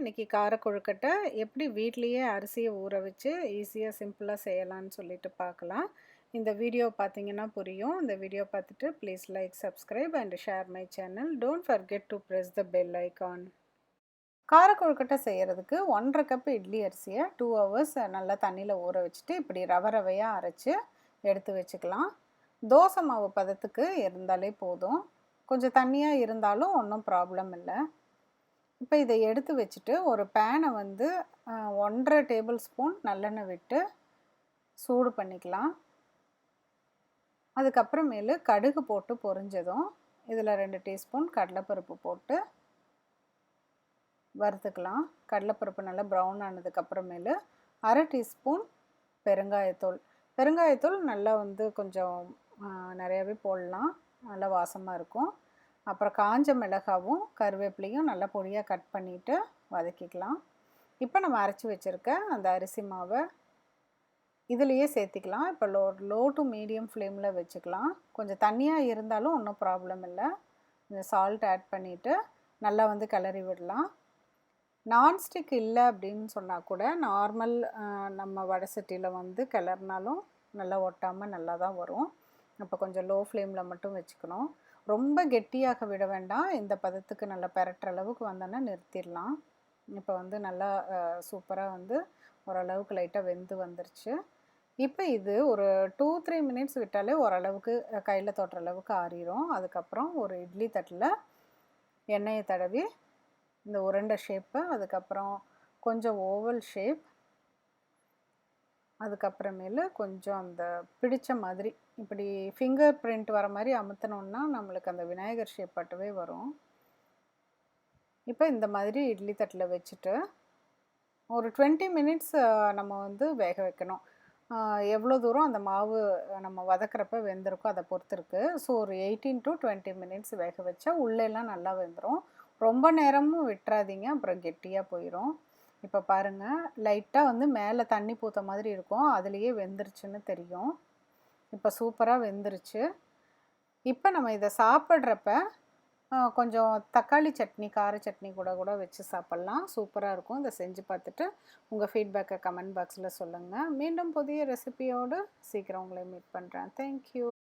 இன்னைக்கு கார கொழுக்கட்டை எப்படி வீட்லேயே அரிசியை ஊற வச்சு ஈஸியாக சிம்பிளாக செய்யலாம்னு சொல்லிட்டு பார்க்கலாம். இந்த வீடியோ பார்த்தீங்கன்னா புரியும். இந்த வீடியோ பார்த்துட்டு please like subscribe and share my channel. Don't forget to press the bell icon. கார கொழுக்கட்டை செய்கிறதுக்கு 1.5 கப் இட்லி அரிசியை 2 ஹவர்ஸ் நல்லா தண்ணியில் ஊற வச்சுட்டு இப்படி ரவை ரவையாக அரைச்சி எடுத்து வச்சுக்கலாம். தோசை மாவு பதத்துக்கு இருந்தாலே போதும். கொஞ்சம் தண்ணியாக இருந்தாலும் ஒன்றும் ப்ராப்ளம் இல்லை. இப்போ இதை எடுத்து வச்சுட்டு ஒரு பேனை வந்து 1.5 டேபிள் ஸ்பூன் நல்லெண்ணெய் விட்டு சூடு பண்ணிக்கலாம். அதுக்கப்புறமேலு கடுகு போட்டு பொரிஞ்சதும் இதில் 2 டீஸ்பூன் கடலைப்பருப்பு போட்டு வறுத்துக்கலாம். கடலைப்பருப்பு நல்லா ப்ரௌன் ஆனதுக்கப்புறமேலு 1/2 டீஸ்பூன் பெருங்காயத்தூள். பெருங்காயத்தூள் நல்லா வந்து கொஞ்சம் நிறையாவே போடலாம், நல்லா வாசமாக இருக்கும். அப்புறம் காஞ்ச மிளகாவும் கருவேப்பிலையும் நல்லா பொடியாக கட் பண்ணிவிட்டு வதக்கிக்கலாம். இப்போ நம்ம அரைச்சி வச்சுருக்க அந்த அரிசி மாவை இதுலேயே சேர்த்திக்கலாம். இப்போ லோ டு மீடியம் ஃப்ளேமில் வச்சுக்கலாம். கொஞ்சம் தண்ணியாக இருந்தாலும் ஒன்றும் ப்ராப்ளம் இல்லை. கொஞ்சம் சால்ட் ஆட் பண்ணிவிட்டு நல்லா வந்து கிளறி விடலாம். நான்ஸ்டிக் இல்லை அப்படின்னு சொன்னால் கூட நார்மல் நம்ம வடை சட்டியில் வந்து கிளறினாலும் நல்லா ஒட்டாமல் நல்லா தான் வரும். அப்போ கொஞ்சம் லோ ஃப்ளேமில் மட்டும் வச்சுக்கணும். ரொம்ப கெட்டியாக விட வேண்டாம். இந்த பதத்துக்கு நல்லா பெரட்டுற அளவுக்கு வந்தோன்னா நிறுத்திடலாம். இப்போ வந்து நல்லா சூப்பராக வந்து ஓரளவுக்கு லைட்டாக வெந்து வந்துருச்சு. இப்போ இது ஒரு 2-3 மினிட்ஸ் விட்டாலே ஓரளவுக்கு கையில் தொட்டுற அளவுக்கு ஆறிடும். அதுக்கப்புறம் ஒரு இட்லி தட்டில் எண்ணெயை தடவி இந்த உருண்டை ஷேப்பு, அதுக்கப்புறம் கொஞ்சம் ஓவல் ஷேப், அதுக்கப்புறமேலு கொஞ்சம் அந்த பிடிச்ச மாதிரி இப்படி ஃபிங்கர் பிரிண்ட் வர மாதிரி அமுத்தினோன்னா நம்மளுக்கு அந்த விநாயகர் ஷேப் பட்டவே வரும். இப்போ இந்த மாதிரி இட்லி தட்டில் வச்சுட்டு ஒரு 20 மினிட்ஸ் நம்ம வந்து வேக வைக்கணும். எவ்வளோ தூரம் அந்த மாவு நம்ம வதக்கிறப்ப வெந்திருக்கோ அதை பொறுத்து இருக்குது. ஸோ ஒரு 18 to 20 மினிட்ஸ் வேக வச்சா உள்ளெல்லாம் நல்லா வெந்துடும். ரொம்ப நேரமும் விட்டுறாதீங்க, அப்புறம் கெட்டியாக போயிடும். இப்போ பாருங்கள், லைட்டாக வந்து மேலே தண்ணி பூத்த மாதிரி இருக்கும், அதுலேயே வெந்துருச்சுன்னு தெரியும். இப்போ சூப்பராக வெந்துருச்சு. இப்போ நம்ம இதை சாப்பிட்றப்ப கொஞ்சம் தக்காளி சட்னி, கார சட்னி கூட வச்சு சாப்பிட்லாம். சூப்பராக இருக்கும். இதை செஞ்சு பார்த்துட்டு உங்கள் ஃபீட்பேக்கை கமெண்ட் பாக்ஸில் சொல்லுங்கள். மீண்டும் புதிய ரெசிபியோடு சீக்கிரம் உங்களை மீட் பண்ணுறேன். தேங்க்யூ.